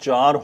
4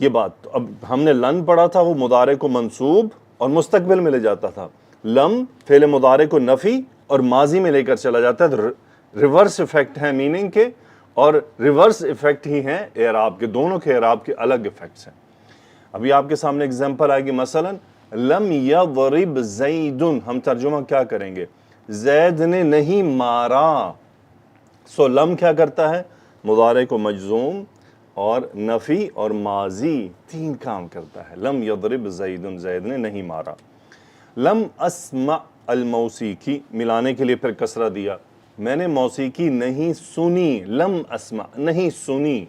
یہ بات تو اب ہم نے لن پڑھا تھا، وہ مضارع کو منصوب اور مستقبل میں لے جاتا تھا. لم فعل مضارع کو نفی اور ماضی میں لے کر چلا جاتا ہے. ریورس ایفیکٹ ہے میننگ کے، اور ریورس ایفیکٹ ہی ہیں اعراب کے. دونوں کے اعراب کے الگ ایفیکٹس ہیں. ابھی آپ کے سامنے اگزامپل آئے گی، مثلا لم یضرب زید. ہم ترجمہ کیا کریں گے؟ زید نے نہیں مارا. سو لم کیا کرتا ہے؟ مضارع کو مجزوم اور نفی اور ماضی تین کام کرتا ہے. لم یضرب زید، زید نے نہیں مارا. لم اسمع الموسیقی، ملانے کے لیے پھر کسرہ دیا. میں نے موسیقی نہیں سنی. لم اسمع، نہیں سنی.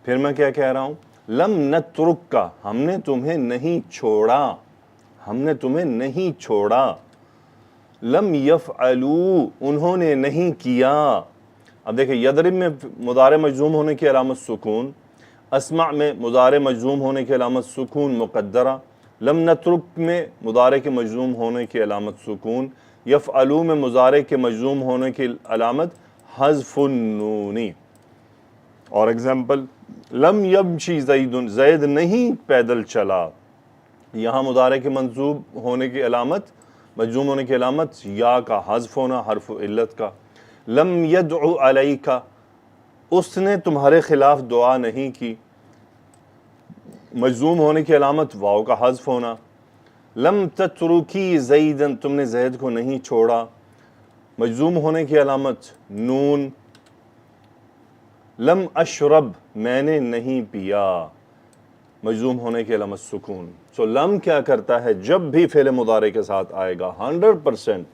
پھر میں کیا کہہ رہا ہوں؟ لم نترک کا، ہم نے تمہیں نہیں چھوڑا. ہم نے تمہیں نہیں چھوڑا. لم یفعلوا، انہوں نے نہیں کیا. اب دیکھیں یضرب میں مضارع مجزوم ہونے کی علامت سکون، اسمع میں مضارع مجزوم ہونے کی علامت سکون مقدرہ، لم نترک میں مضارع کے مجزوم ہونے کی علامت سکون، یفعلوا میں مضارع کے مجزوم ہونے کی علامت حذف النون. اور ایگزامپل لم یمشی زید، زید نہیں پیدل چلا. یہاں مضارع کے منصوب ہونے کی علامت، مجزوم ہونے کی علامت یا کا حذف ہونا، حرف علت کا. لم یدعو علیک، اس نے تمہارے خلاف دعا نہیں کی. مجزوم ہونے کی علامت واو کا حذف ہونا. لم تترکی زیدا، تم نے زید کو نہیں چھوڑا. مجزوم ہونے کی علامت نون. لم اشرب، میں نے نہیں پیا. مجزوم ہونے کی علامت سکون. سو لم کیا کرتا ہے؟ جب بھی فعل مضارع کے ساتھ آئے گا 100%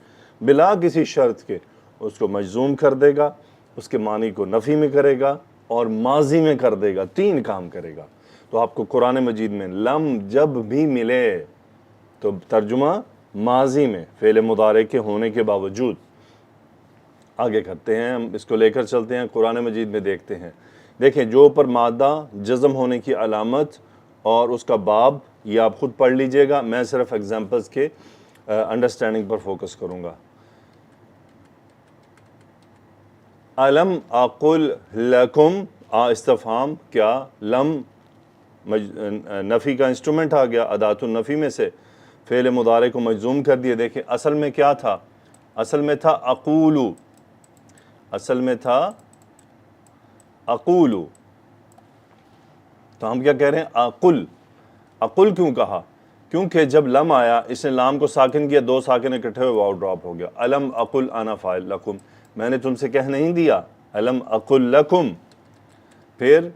بلا کسی شرط کے، اس کو مجزوم کر دے گا، اس کے معنی کو نفی میں کرے گا اور ماضی میں کر دے گا. تین کام کرے گا. تو آپ کو قرآن مجید میں لم جب بھی ملے تو ترجمہ ماضی میں فعل مضارع کے ہونے کے باوجود. آگے کرتے ہیں، ہم اس کو لے کر چلتے ہیں قرآن مجید میں، دیکھتے ہیں. دیکھیں جو اوپر مادہ جزم ہونے کی علامت اور اس کا باب، یہ آپ خود پڑھ لیجئے گا، میں صرف ایگزامپلس کے انڈرسٹینڈنگ پر فوکس کروں گا. الم اقل لکم، استفہام کیا؟ لم نفی کا انسٹرومنٹ آ گیا، ادات النفی میں سے فعل مضارع کو مجزوم کر دیا. دیکھیں اصل میں کیا تھا؟ اصل میں تھا اقولو، اصل میں تھا اقولو. تو ہم کیا کہہ رہے ہیں؟ اقل. اقل کیوں کہا؟ کیونکہ جب لم آیا اس نے لام کو ساکن کیا، دو ساکن اکٹھے ہوئے واو ڈراپ ہو گیا. الم اقل انا فاعل لکم، میں نے تم سے کہہ نہیں دیا. الم اقل لکم. پھر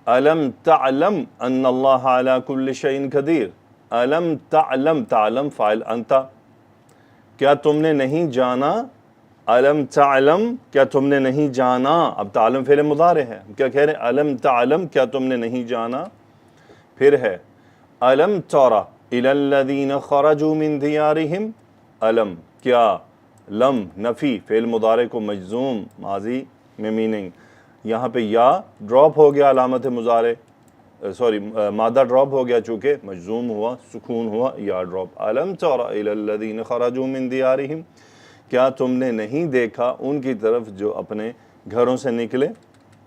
الم تعلم ان اللہ علی کل شیء قدیر. الم تعلم، تعلم فاعل انت، کیا تم نے نہیں جانا؟ الم تعلم، کیا تم نے نہیں جانا؟ اب تعلم فعل مضارع ہے، ہم کیا کہہ رہے ہیں؟ الم تعلم، کیا تم نے نہیں جانا. پھر ہے الم تر الی الذین خرجوا من دیارہم. الم کیا، لم نفی فعل مضارع کو مجزوم ماضی میں میننگ. یہاں پہ یا ڈراپ ہو گیا، علامت مضارع مادہ ڈراپ ہو گیا، چونکہ مجزوم ہوا، سکون ہوا، یا ڈراپ. الم تر الی الذین خرجوا من دیارہم، کیا تم نے نہیں دیکھا ان کی طرف جو اپنے گھروں سے نکلے.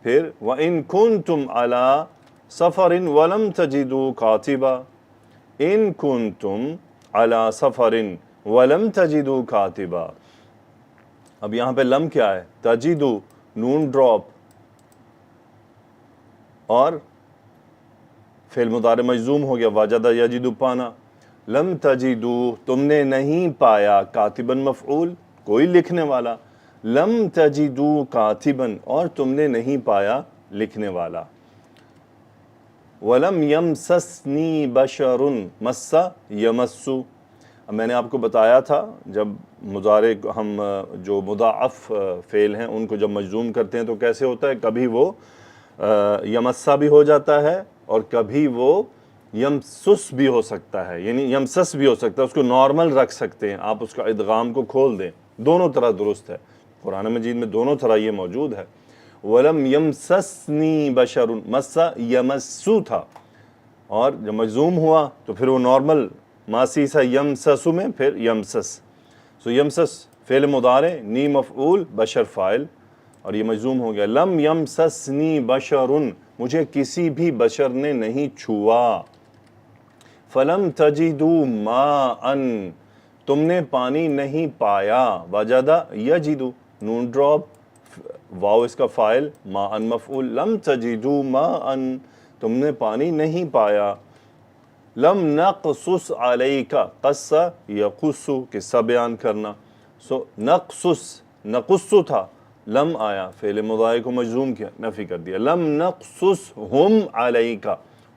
پھر وَإِن كُنتُمْ عَلَى سَفَرٍ وَلَمْ تَجِدُوا كَاتِبًا. إِن كُنتُمْ عَلَى سَفَرٍ وَلَمْ تَجِدُوا كَاتِبًا. اب یہاں پہ لم کیا ہے؟ تجدو، نون ڈراپ اور فعل مضارع مجزوم ہو گیا، وجد یجد پانا. لم تجدو، تم نے نہیں پایا، کاتباً مفعول، کوئی لکھنے والا. لم تجدو کاتباً، اور تم نے نہیں پایا لکھنے والا. ولم یمسسنی بشر، مس یمسو. اب میں نے آپ کو بتایا تھا جب مضارع ہم جو مضاعف فعل ہیں ان کو جب مجزوم کرتے ہیں تو کیسے ہوتا ہے؟ کبھی وہ یمسا بھی ہو جاتا ہے اور کبھی وہ یمسس بھی ہو سکتا ہے، یعنی یمسس بھی ہو سکتا ہے. اس کو نارمل رکھ سکتے ہیں آپ، اس کا ادغام کو کھول دیں. دونوں طرح درست ہے، قرآن مجید میں دونوں طرح یہ موجود ہے. وَلَمْ يَمْسَسْنِي بَشَرٌ، مَسَّ یمسو تھا، اور جب مجزوم ہوا تو پھر وہ نارمل ماسی سا یمسسو میں پھر یمسس. سو یمسس فعل مضارع، نی مفعول، بشر فاعل. اور یہ مجزوم ہو گیا. لم یمسسنی بشرن, مجھے کسی بھی بشر نے نہیں چھوا. فلم تجدوا ماء, تم نے پانی نہیں پایا. وجدہ یجدو, نون ڈراپ, واو اس کا فاعل, ماء مفعول. لم تجدوا ماء, تم نے پانی نہیں پایا. لم نقصص علیک, قص یقص, قصہ بیان کرنا. سو نقص تھا, لم آیا, فعل مضارع کو مجزوم کیا, نفی کر دیا. لم نقصصہم علیک,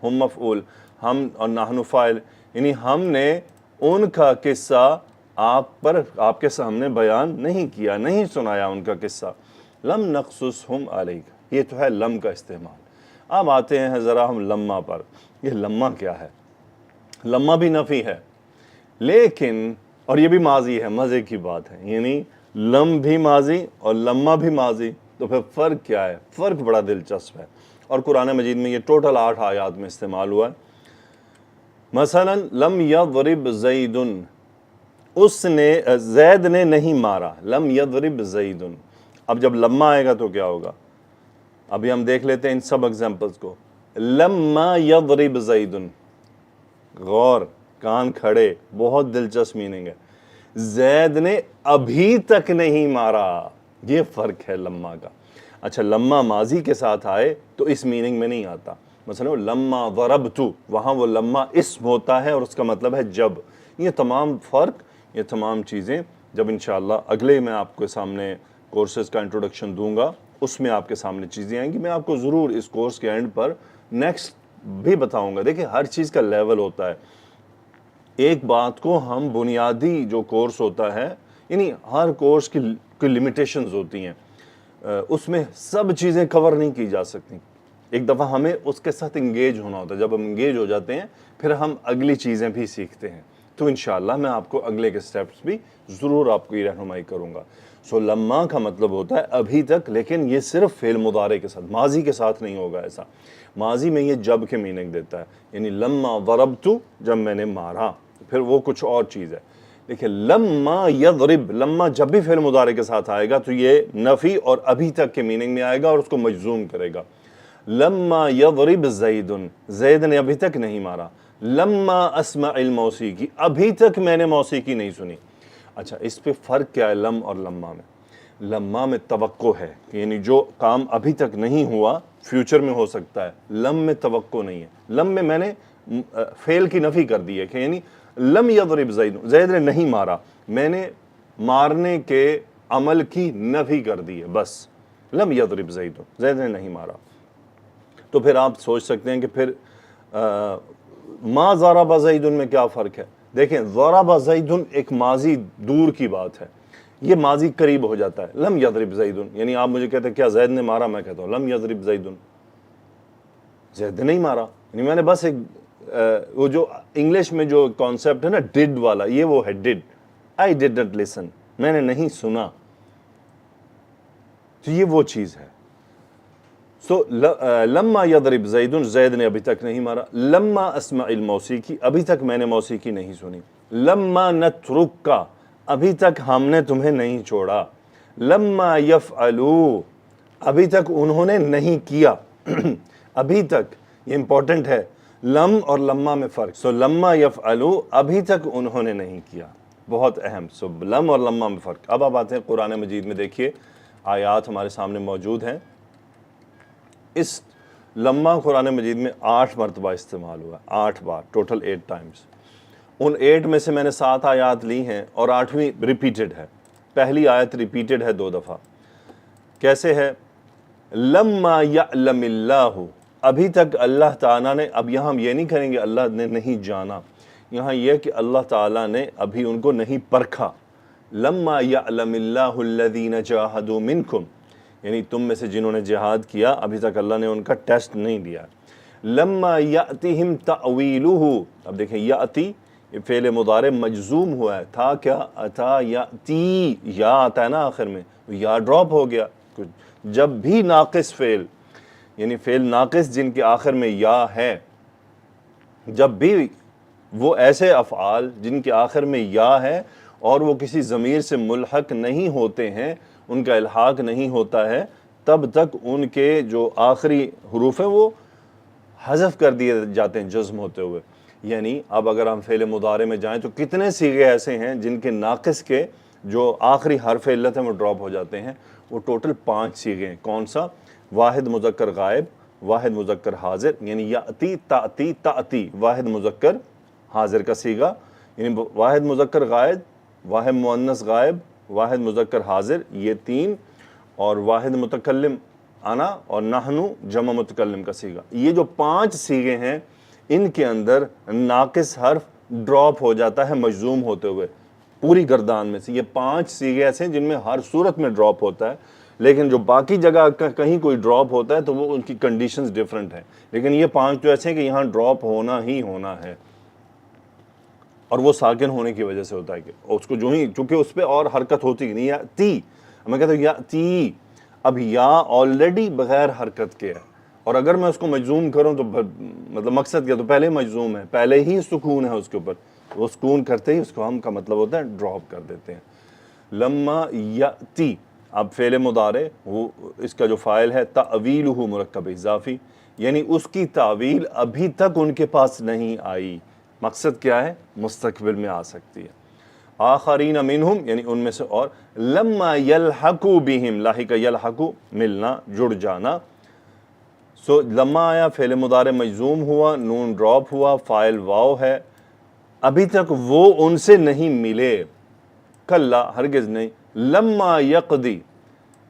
ہم مفعول, ہم اور نحن فاعل, یعنی ہم نے ان کا قصہ آپ کے سامنے بیان نہیں کیا, نہیں سنایا ان کا قصہ. لم نقصصہم علیک, یہ تو ہے لم کا استعمال. اب آتے ہیں ذرا ہم لمہ پر. یہ لمہ کیا ہے؟ لمہ بھی نفی ہے, لیکن اور یہ بھی ماضی ہے. مزے کی بات ہے, یعنی لم بھی ماضی اور لمہ بھی ماضی. تو پھر فرق کیا ہے؟ فرق بڑا دلچسپ ہے, اور قرآن مجید میں یہ ٹوٹل 8 آیات میں استعمال ہوا ہے. مثلا لم یضرب زید, اس نے زید نے نہیں مارا. لم یضرب زید. اب جب لمہ آئے گا تو کیا ہوگا؟ ابھی ہم دیکھ لیتے ہیں ان سب ایگزامپلس کو. لما یضرب زید, غور, کان کھڑے, بہت دلچسپ میننگ ہے. زید نے ابھی تک نہیں مارا, یہ فرق ہے لمہ کا. اچھا, لمہ ماضی کے ساتھ آئے تو اس میننگ میں نہیں آتا. مثلا لما ضربت, وہاں وہ لمہ اسم ہوتا ہے اور اس کا مطلب ہے جب. یہ تمام فرق, یہ تمام چیزیں جب انشاءاللہ اگلے میں آپ کے سامنے کورسز کا انٹروڈکشن دوں گا, اس میں آپ کے سامنے چیزیں آئیں گی. میں آپ کو ضرور اس کورس کے اینڈ پر نیکسٹ بھی بتاؤں گا. دیکھیں, ہر چیز کا لیول ہوتا ہے. ایک بات کو ہم بنیادی جو کورس ہوتا ہے, یعنی ہر کورس کی لمیٹیشنز ہوتی ہیں, اس میں سب چیزیں کور نہیں کی جا سکتی. ایک دفعہ ہمیں اس کے ساتھ انگیج ہونا ہوتا ہے. جب ہم انگیج ہو جاتے ہیں پھر ہم اگلی چیزیں بھی سیکھتے ہیں. تو انشاءاللہ میں آپ کو اگلے کے سٹیپس بھی ضرور آپ کو یہ رہنمائی کروں گا. سو لمہ کا مطلب ہوتا ہے ابھی تک, لیکن یہ صرف فعل مضارع کے ساتھ, ماضی کے ساتھ نہیں ہوگا ایسا. ماضی میں یہ جب کے میننگ دیتا ہے, یعنی لما ضربت, جب میں نے مارا, پھر وہ کچھ اور چیز ہے. دیکھیں, لما یضرب, لما جب بھی فعل مضارع کے ساتھ آئے گا تو یہ نفی اور ابھی تک کے میننگ میں آئے گا اور اس کو مجزوم کرے گا. لما یضرب زید, زید نے ابھی تک نہیں مارا. لما اسمع الموسیقی, ابھی تک میں نے موسیقی نہیں سنی. اچھا, اس پہ فرق کیا ہے لم اور لما میں؟ لما میں توقع ہے, یعنی جو کام ابھی تک نہیں ہوا فیوچر میں ہو سکتا ہے. لم میں توقع نہیں ہے. لم میں نے فعل کی نفی کر دی ہے کہ یعنی لم یضرب زید, زید نے نہیں مارا, میں نے مارنے کے عمل کی نفی کر دی ہے بس. لم یضرب زید, زید نے نہیں مارا. تو پھر آپ سوچ سکتے ہیں کہ پھر ما ضرب زید میں کیا فرق ہے؟ دیکھیں, ضرب زید ایک ماضی دور کی بات ہے, یہ ماضی قریب ہو جاتا ہے. لم یضرب زید, یعنی آپ مجھے کہتے ہیں کیا زید نے مارا, میں کہتا ہوں لم یضرب زید, زید نے نہیں مارا. یعنی میں نے بس ایک وہ جو انگلش میں جو کانسیپٹ ہے نا ڈڈ والا, یہ وہ ہے ڈڈ. آئی ڈڈ ناٹ لسن, میں نے نہیں سنا. تو یہ وہ چیز ہے. سو لما یضرب زید, زید نے ابھی تک نہیں مارا. لما اسمع الموسیقی, ابھی تک میں نے موسیقی نہیں سنی. لما نترک, ابھی تک ہم نے تمہیں نہیں چھوڑا. لما یفعلوا, ابھی تک انہوں نے نہیں کیا. ابھی تک, یہ امپورٹنٹ ہے, لم اور لما میں فرق. سو لما یفعلوا, ابھی تک انہوں نے نہیں کیا, بہت اہم. سو لم اور لما میں فرق. اب آپ آتے ہیں قرآن مجید میں. دیکھیے, آیات ہمارے سامنے موجود ہیں. اس لمہ قرآن مجید میں 8 مرتبہ استعمال ہوا, 8 بار, ٹوٹل 8 ٹائمز. ان 8 میں سے میں نے 7 آیات لی ہیں اور 8ویں ریپیٹڈ ہے. پہلی آیت ریپیٹڈ ہے 2 دفعہ. کیسے ہے؟ لما یعلم اللہ, ابھی تک اللہ تعالیٰ نے, اب یہاں ہم یہ نہیں کریں گے اللہ نے نہیں جانا, یہاں یہ کہ اللہ تعالیٰ نے ابھی ان کو نہیں پرکھا. لما یعلم اللہ الذین جاہدوا منکم, یعنی تم میں سے جنہوں نے جہاد کیا, ابھی تک اللہ نے ان کا ٹیسٹ نہیں دیا. لما یأتہم تأویلہ, اب دیکھیں یأتی یہ فعل مضارع مجزوم ہوا ہے, تھا کیا اتا یأتی, یا آتا ہے نا آخر میں, یا ڈراپ ہو گیا. جب بھی ناقص فعل, یعنی فعل ناقص جن کے آخر میں یا ہے, جب بھی وہ ایسے افعال جن کے آخر میں یا ہے اور وہ کسی ضمیر سے ملحق نہیں ہوتے ہیں, ان کا الحاق نہیں ہوتا ہے, تب تک ان کے جو آخری حروف ہیں وہ حذف کر دیے جاتے ہیں جزم ہوتے ہوئے. یعنی اب اگر ہم فعل مضارع میں جائیں تو کتنے صیغے ایسے ہیں جن کے ناقص کے جو آخری حرف علت ہیں وہ ڈراپ ہو جاتے ہیں. وہ ٹوٹل 5 صیغے ہیں. کون سا؟ واحد مذکر غائب، واحد مذکر حاضر، یعنی یاتی تاتی تاتی، واحد مذکر حاضر کا صیغہ، یعنی واحد مذکر غائب، واحد مؤنث غائب، واحد مذکر حاضر، یہ 3، اور واحد متکلم انا اور نحنو جمع متکلم کا صیغہ. یہ جو 5 صیغے ہیں ان کے اندر ناقص حرف ڈراپ ہو جاتا ہے مجزوم ہوتے ہوئے پوری گردان میں سے. یہ 5 صیغے ایسے ہیں جن میں ہر صورت میں ڈراپ ہوتا ہے، لیکن جو باقی جگہ کہیں کوئی ڈراپ ہوتا ہے تو وہ ان کی کنڈیشنز ڈیفرنٹ ہیں. لیکن یہ 5 تو ایسے ہیں کہ یہاں ڈراپ ہونا ہی ہونا ہے، اور وہ ساکن ہونے کی وجہ سے ہوتا ہے کہ اس کو جو ہی چونکہ اس پہ اور حرکت ہوتی نہیں. یا تی، میں کہتا ہوں یا تی، اب یا آلریڈی بغیر حرکت کے ہے، اور اگر میں اس کو مجزوم کروں تو مطلب مقصد کیا، تو پہلے مجزوم ہے، پہلے ہی سکون ہے اس کے اوپر، وہ سکون کرتے ہی اس کو ہم کا مطلب ہوتا ہے ڈراپ کر دیتے ہیں. لما یاتی، اب فعل مضارع وہ اس کا جو فاعل ہے تعویلہ مرکب اضافی، یعنی اس کی تعویل ابھی تک ان کے پاس نہیں آئی. مقصد کیا ہے؟ مستقبل میں آ سکتی ہے. آخرین منہم، یعنی ان میں سے اور. لما یلحقوا بہم، لاحق یلحق ملنا، جڑ جانا. سو لما آیا، فعل مضارع مجزوم ہوا، نون ڈراپ ہوا، فاعل واو ہے، ابھی تک وہ ان سے نہیں ملے. کلا، ہرگز نہیں. لما یقضی،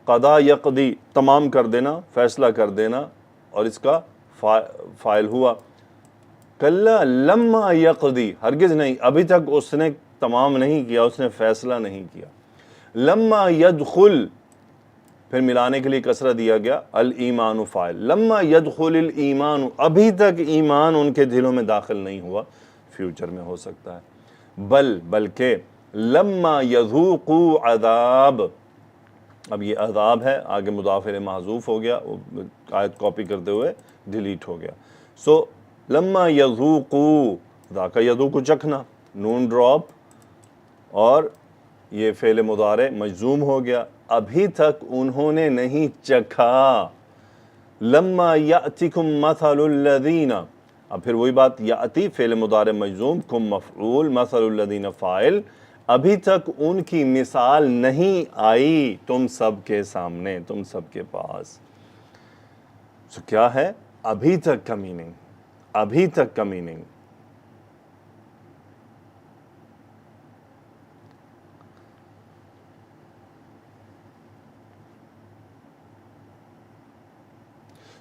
قضا یقضی تمام کر دینا، فیصلہ کر دینا، اور اس کا فاعل ہوا. کلا لما یقضی، ہرگز نہیں، ابھی تک اس نے تمام نہیں کیا، اس نے فیصلہ نہیں کیا. لما یدخل، پھر ملانے کے لیے کسرہ دیا گیا، الایمان فاعل. لما یدخل الایمان، ابھی تک ایمان ان کے دلوں میں داخل نہیں ہوا، فیوچر میں ہو سکتا ہے. بلکہ لما یذوقوا عذاب، اب یہ عذاب ہے، آگے مضاف الیہ محذوف ہو گیا، آیت کاپی کرتے ہوئے ڈیلیٹ ہو گیا. سو لما یذوقوا، ذاق یذوق چکھنا، نون ڈراپ، اور یہ فعل مضارع مجزوم ہو گیا، ابھی تک انہوں نے نہیں چکھا. لما یأتکم مثل الذین، اب پھر وہی بات، یأتی فعل مضارع مجزوم، کم مفعول، مثل الذین فاعل، ابھی تک ان کی مثال نہیں آئی تم سب کے سامنے، تم سب کے پاس. سو کیا ہے؟ ابھی تک کا میننگ، ابھی تک کا میننگ.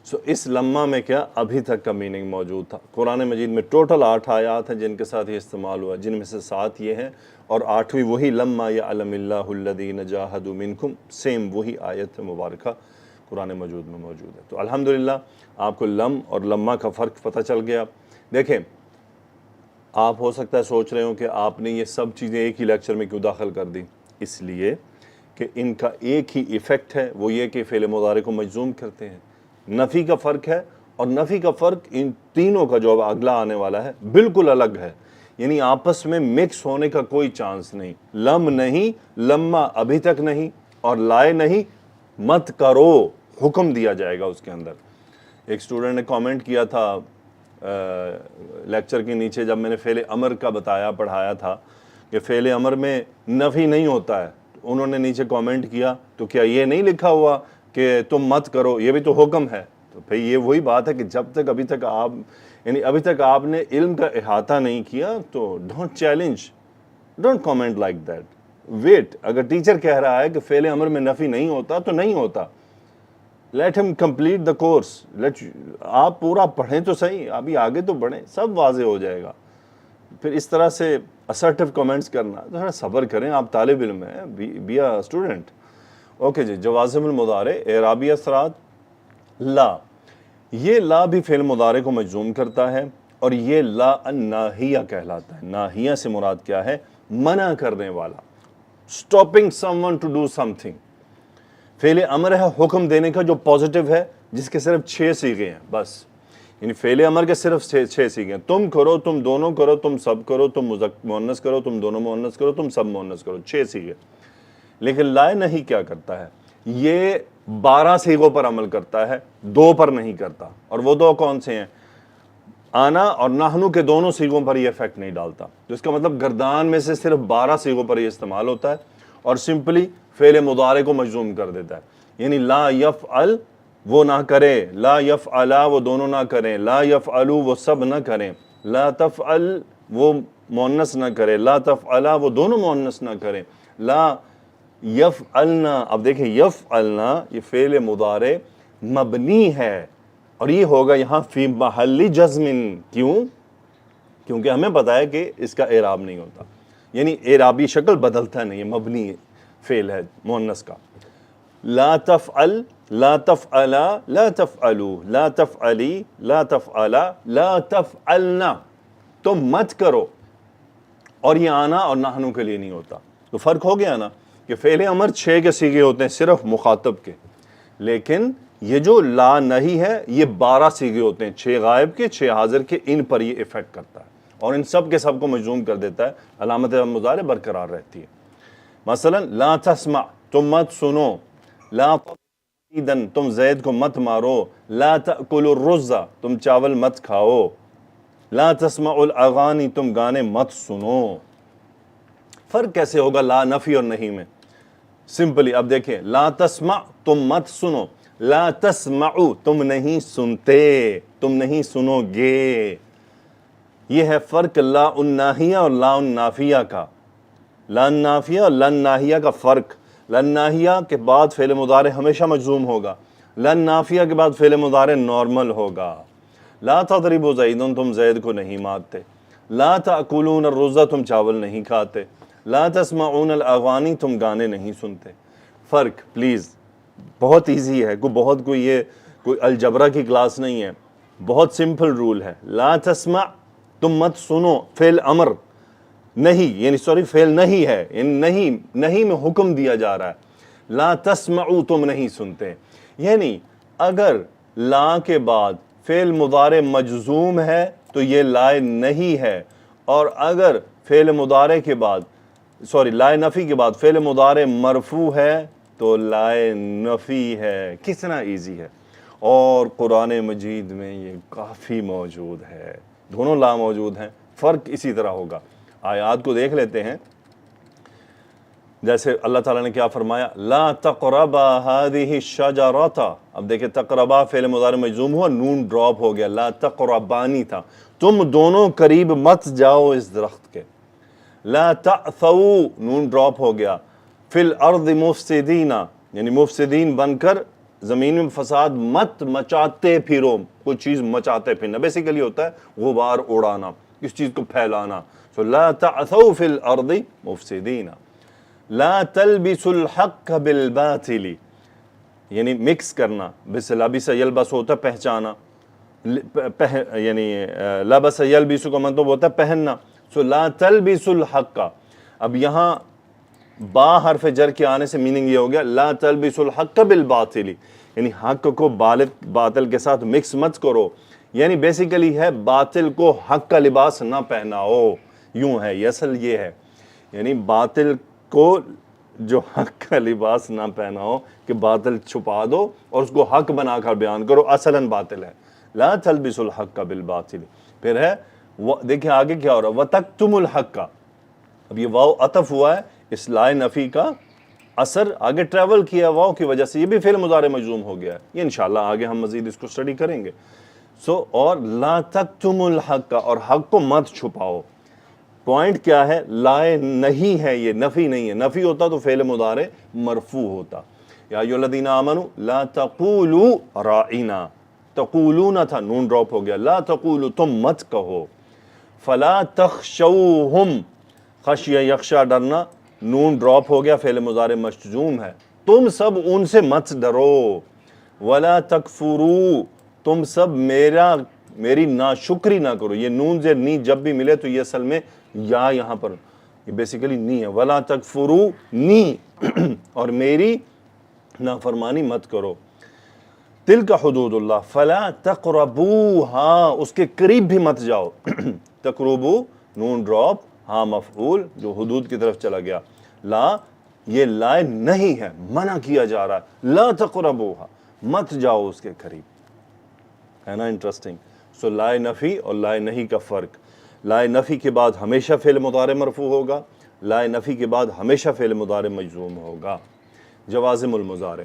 سو اس لمحہ میں کیا ابھی تک کا میننگ موجود تھا. قرآن مجید میں ٹوٹل 8 آیات ہیں جن کے ساتھ یہ استعمال ہوا، جن میں سے 7 یہ ہیں، اور 8ویں وہی لما یعلم اللہ الذین جاہدوا منکم، سیم وہی آیت مبارکہ قرآن مجید میں موجود ہے. تو الحمدللہ آپ کو لم اور لما کا فرق پتہ چل گیا. دیکھیں، آپ ہو سکتا ہے سوچ رہے ہوں کہ آپ نے یہ سب چیزیں ایک ہی لیکچر میں کیوں داخل کر دی. اس لیے کہ ان کا ایک ہی ایفیکٹ ہے، وہ یہ کہ فعل مضارع کو مجزوم کرتے ہیں. نفی کا فرق ہے، اور نفی کا فرق ان تینوں کا جو اب اگلا آنے والا ہے بالکل الگ ہے، یعنی آپس میں مکس ہونے کا کوئی چانس نہیں. لم نہیں، لما ابھی تک نہیں، اور لائے نہیں، مت کرو، حکم دیا جائے گا اس کے اندر. ایک سٹوڈنٹ نے کامنٹ کیا تھا لیکچر کے نیچے، جب میں نے فعل امر کا بتایا پڑھایا تھا کہ فعل امر میں نفی نہیں ہوتا ہے، انہوں نے نیچے کامنٹ کیا تو کیا یہ نہیں لکھا ہوا کہ تم مت کرو، یہ بھی تو حکم ہے. تو بھئی یہ وہی بات ہے کہ جب تک ابھی تک آپ یعنی ابھی تک آپ نے علم کا احاطہ نہیں کیا تو don't challenge, don't comment like that. Wait, اگر ٹیچر کہہ رہا ہے کہ فعل امر میں نفی نہیں ہوتا تو نہیں ہوتا. لیٹ ہم کمپلیٹ دا کورس، آپ پورا پڑھیں تو صحیح، ابھی آگے تو بڑھیں، سب واضح ہو جائے گا. پھر اس طرح سے اسرٹیو کامنٹس کرنا، تھوڑا صبر کریں، آپ طالب علم ہیں، بی اے اسٹوڈنٹ. اوکے جی، جوازم المضارع اعرابی اثرات. لا، یہ لا بھی فعل مضارع کو مجزوم کرتا ہے، اور یہ لا الناہیہ کہلاتا ہے. ناہیہ سے مراد کیا ہے؟ منع کرنے والا، stopping someone to do something. فعل امر ہے حکم دینے کا جو پازیٹیو ہے، جس کے صرف 6 صیغے ہیں بس. یعنی فعل امر کے صرف 6 صیغے ہیں. تم کرو، تم دونوں کرو، تم سب کرو، تم مؤنث کرو، تم دونوں مؤنث کرو، تم سب مؤنث کرو، 6 صیغے. لیکن لا نہیں کیا کرتا ہے؟ یہ 12 صیغوں پر عمل کرتا ہے، 2 پر نہیں کرتا. اور وہ 2 کون سے ہیں؟ آنا اور نحنو کے دونوں صیغوں پر یہ افیکٹ نہیں ڈالتا. تو اس کا مطلب گردان میں سے صرف 12 صیغوں پر یہ استعمال ہوتا ہے اور سمپلی فعل مضارع کو مجزوم کر دیتا ہے. یعنی لا یفعل وہ نہ کرے، لا یفعلا وہ دونوں نہ کریں، لا یفعلو وہ سب نہ کریں، لا تفعل وہ مؤنث نہ کرے، لا تفعلا وہ دونوں مؤنث نہ کریں، لا یفعلنا. اب دیکھیں یفعلنا یہ فعل مضارع مبنی ہے اور یہ ہوگا یہاں فی محل جزم. کیوں؟ کیونکہ ہمیں پتا ہے کہ اس کا اعراب نہیں ہوتا، یعنی اعرابی شکل بدلتا نہیں، مبنی فعل ہے مؤنث کا. لا تفعل، لا تفعلا، لا تفعلو، لا تفعلی، لا تفعلا، لا تفعلنا. تم مت کرو. اور یہ آنا اور نحنو کے لیے نہیں ہوتا. تو فرق ہو گیا نا کہ فعل امر 6 کے صیغے ہوتے ہیں صرف مخاطب کے، لیکن یہ جو لا نہیں ہے یہ 12 صیغے ہوتے ہیں، 6 غائب کے 6 حاضر کے. ان پر یہ افیکٹ کرتا ہے اور ان سب کے سب کو مجزوم کر دیتا ہے، علامت مضارع برقرار رہتی ہے. مثلا لا تسمع تم مت سنو، لا تضرب تم زید کو مت مارو، لا تأکل الرز تم چاول مت کھاؤ، لا تسمع الاغانی تم گانے مت سنو. فرق کیسے ہوگا لا نفی اور نہیں میں؟ سمپلی اب دیکھیں، لا تسمع تم مت سنو، لا تسمعو تم نہیں سنتے، تم نہیں سنو گے. یہ ہے فرق لا الناہیہ اور لا النافیہ کا. لا النافیہ اور لا الناہیہ کا فرق. لا الناہیہ کے بعد فعل مضارع ہمیشہ مجزوم ہوگا، لا النافیہ کے بعد فعل مضارع نارمل ہوگا. لا تضربوا زیدن تم زید کو نہیں مارتے، لا تأکلون الرز تم چاول نہیں کھاتے، لا تسمعون الاغانی تم گانے نہیں سنتے. فرق پلیز بہت ایزی ہے، کوئی الجبرا کی کلاس نہیں ہے، بہت سمپل رول ہے. لا تسمع تم مت سنو، فعل امر نہیں، یعنی سوری فعل نہیں ہے، یعنی نہیں میں حکم دیا جا رہا ہے. لا تسمعو تم نہیں سنتے، یعنی اگر لا کے بعد فعل مضارع مجزوم ہے تو یہ لائے نہیں ہے، اور اگر فعل مضارع کے بعد لائے نفی کے بعد فعل مضارع مرفوع ہے تو لائے نفی ہے. کتنا ایزی ہے. اور قرآن مجید میں یہ کافی موجود ہے، دونوں لا موجود ہیں. فرق اسی طرح ہوگا. آیات کو دیکھ لیتے ہیں. جیسے اللہ تعالیٰ نے کیا فرمایا، لا تقربا هذه الشجرة. اب دیکھیں تقربا فعل مضارع مجزوم ہوا، نون ڈراپ ہو گیا، لا تقربانی تھا، تم دونوں قریب مت جاؤ اس درخت کے. لا تعثوا نون ڈراپ ہو گیا، فی الارض مفسدین یعنی مفسدین بن کر زمین میں فساد مت مچاتے پھرو. کوئی چیز مچاتے پھرنا بیسیکلی ہوتا ہے غبار اڑانا، کس چیز کو پھیلانا. سو لا تعثوا فی الارض مفسدین. لا تلبسوا الحق بالباطل یعنی مکس کرنا، بس لبس یلبس ہوتا ہے پہچانا، یعنی لبس یلبس کا مطلب ہوتا ہے پہننا. سو لا تلبسوا الحق. اب یہاں با حرف جر کے آنے سے میننگ یہ ہو گیا لا تلبسوا الحق بالباطل، یعنی حق کو باطل کے ساتھ مکس مت کرو. یعنی بیسیکلی ہے باطل کو حق کا لباس نہ پہناؤ. یوں ہے یہ، اصل یہ ہے، یعنی باطل کو جو حق کا لباس نہ پہناؤ کہ باطل چھپا دو اور اس کو حق بنا کر بیان کرو، اصلاً باطل ہے. لا تلبسوا الحق بالباطل. پھر ہے دیکھیں آگے کیا ہو رہا ہے، وَتَكْتُمُ الْحَقَّ. اب یہ واو عطف ہوا ہے، اس لائے نفی کا اثر آگے ٹریول کیا واو کی وجہ سے، یہ بھی فعل مضارع مجزوم ہو گیا ہے. یہ انشاءاللہ آگے ہم مزید اس کو اسٹڈی کریں گے. اور لا تکتموا الحق، اور حق کو مت چھپاؤ. پوائنٹ کیا ہے، لائے نہیں ہے، یہ نفی نہیں ہے. نفی ہوتا تو فعل مضارع مرفوع ہوتا. یا ایھا الذین آمنوا لا تقولوا رائنا، تقولون تھا نون ڈراپ ہو گیا، لا تقولوا تم مت کہو. فلا تخشوہم، خشیہ یخشا ڈرنا، نون ڈراپ ہو گیا، فعل مضارع مجزوم ہے، تم سب ان سے مت ڈرو. ولا تکفروا، تم سب میری ناشکری نہ کرو. یہ نون زیر نی جب بھی ملے تو یہ اصل میں یا یہاں پر یہ بیسیکلی نی ہے. ولا تکفروا نی اور میری نافرمانی مت کرو. تلک حدود اللہ فلا تقربوها، اس کے قریب بھی مت جاؤ. تقربو نون ڈراپ، ہاں مفعول جو حدود کی طرف چلا گیا. لا یہ لائے نہیں ہے، منع کیا جا رہا ہے، لا تقربوها، مت جاؤ اس کے قریب، ہے نا انٹرسٹنگ. سو لائے نفی اور لائے نہیں کا فرق. لائے نفی کے بعد ہمیشہ فعل مضارع مرفوع ہوگا، لائے نفی کے بعد ہمیشہ فعل مضارع مجزوم ہوگا. جوازم المضارع.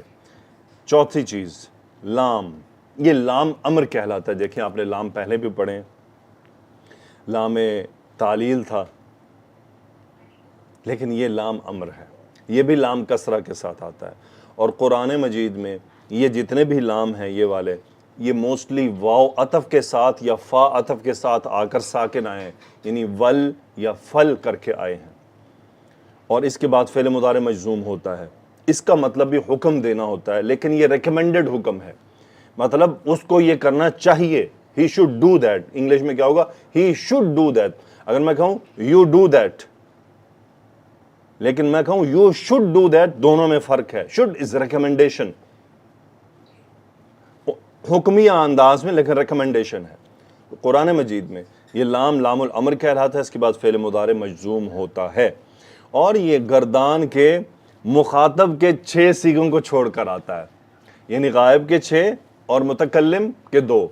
چوتھی چیز لام. یہ لام امر کہلاتا ہے. دیکھیں آپ نے لام پہلے بھی پڑھیں، لام تعلیل تھا، لیکن یہ لام امر ہے. یہ بھی لام کسرہ کے ساتھ آتا ہے. اور قرآن مجید میں یہ جتنے بھی لام ہیں یہ والے، یہ موسٹلی واو عطف کے ساتھ یا فا عطف کے ساتھ آ کر ساکن آئے ہیں، یعنی ول یا فل کر کے آئے ہیں. اور اس کے بعد فعل مضارع مجزوم ہوتا ہے. اس کا مطلب بھی حکم دینا ہوتا ہے، لیکن یہ ریکمینڈڈ حکم ہے، مطلب اس کو یہ کرنا چاہیے. He should do that. English میں کیا ہوگا؟ He should do that. اگر میں کہوں یو ڈو دیٹ، لیکن میں کہوں یو شوڈ ڈو دیٹ، دونوں میں فرق ہے. شوڈ از ریکمینڈیشن، حکمیہ انداز میں، لیکن ریکمینڈیشن ہے. قرآن مجید میں یہ لام لام الامر کہلاتا ہے. اس کے بعد فعل مضارع مجزوم ہوتا ہے، اور یہ گردان کے مخاطب کے 6 سیغوں کو چھوڑ کر آتا ہے، یعنی غائب کے 6 اور متکلم کے 2،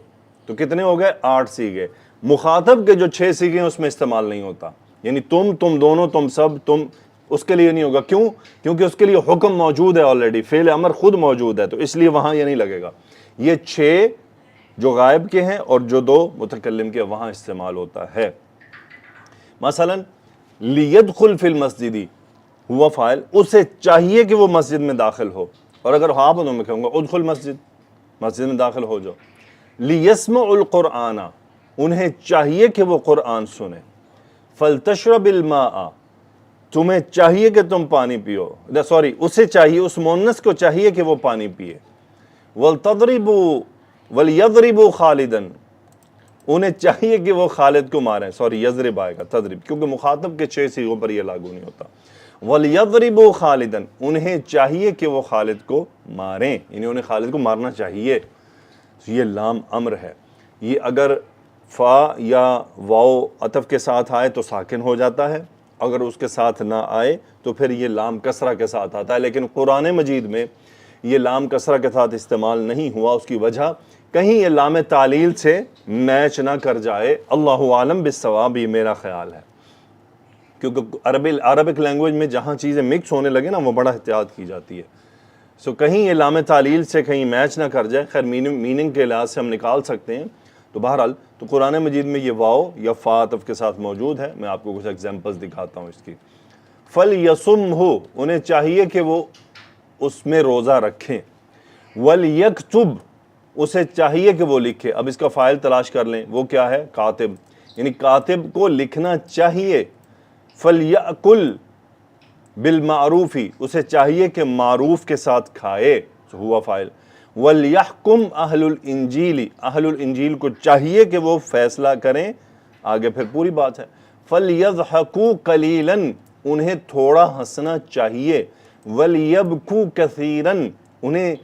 تو کتنے ہو گئے؟ 8 سیغے. مخاطب کے جو 6 سیغے ہیں اس میں استعمال نہیں ہوتا، یعنی تم دونوں، تم سب، تم، اس کے لیے نہیں ہوگا. کیوں؟ کیونکہ اس کے لیے حکم موجود ہے آلریڈی، فعل امر خود موجود ہے، تو اس لیے وہاں یہ نہیں لگے گا. یہ 6 جو غائب کے ہیں اور جو 2 متکلم کے، وہاں استعمال ہوتا ہے. مثلا لیدخل فی المسجد ہوا فاعل، اسے چاہیے کہ وہ مسجد میں داخل ہو، اور اگر آپ انہوں میں کہوں گا ادخل مسجد، مسجد میں داخل ہو جاؤ. لیسمع القرآن، انہیں چاہیے کہ وہ قرآن سنیں. فلتشرب الماء، تمہیں چاہیے کہ تم پانی پیو، سوری اسے چاہیے، اس مؤنث کو چاہیے کہ وہ پانی پیے. وَلْتَضْرِبُوا وَلْيَضْرِبُوا خَالِدًا، انہیں چاہیے کہ وہ خالد کو ماریں. سوری یضرب آئے گا، تضرب، کیونکہ مخاطب کے 6 صیغوں پر یہ لاگو نہیں ہوتا. وَلْيَضْرِبُوا خَالِدًا، انہیں چاہیے کہ وہ خالد کو ماریں، یعنی انہیں خالد کو مارنا چاہیے. یہ لام امر ہے. یہ اگر فا یا واو عطف کے ساتھ آئے تو ساکن ہو جاتا ہے، اگر اس کے ساتھ نہ آئے تو پھر یہ لام کسرہ کے ساتھ آتا ہے. لیکن قرآن مجید میں یہ لام کسرہ کے ساتھ استعمال نہیں ہوا. اس کی وجہ کہیں یہ لام تعلیل سے میچ نہ کر جائے. اللہ عالم بالصواب، یہ میرا خیال ہے، کیونکہ عربک لینگویج میں جہاں چیزیں مکس ہونے لگے نا، وہ بڑا احتیاط کی جاتی ہے. سو کہیں یہ لام تعلیل سے کہیں میچ نہ کر جائے. خیر میننگ کے لحاظ سے ہم نکال سکتے ہیں. تو بہرحال تو قرآن مجید میں یہ واو یا فا عطف کے ساتھ موجود ہے. میں آپ کو کچھ ایگزامپلس دکھاتا ہوں اس کی. فَلْيَصُمْهُ، انہیں چاہیے کہ وہ اس میں روزہ رکھیں. وَلْيَكْتُبْ، اسے چاہیے کہ وہ لکھے. اب اس کا فاعل تلاش کر لیں، وہ کیا ہے؟ کاتب، یعنی کاتب کو لکھنا چاہیے. فَلْيَأْكُلْ بالمعروف، اسے چاہیے کہ معروف کے ساتھ کھائے، ہوا فاعل. وَلْيَحْكُمْ أَهْلُ الْإِنْجِيلِ، اہل الانجیل کو چاہیے کہ وہ فیصلہ کریں. آگے پھر پوری بات ہے. فَلْيَضْحَكُوا قَلِيلًا، انہیں تھوڑا ہنسنا چاہیے. وَلْيَبْكُوا كَثِيرًا، انہیں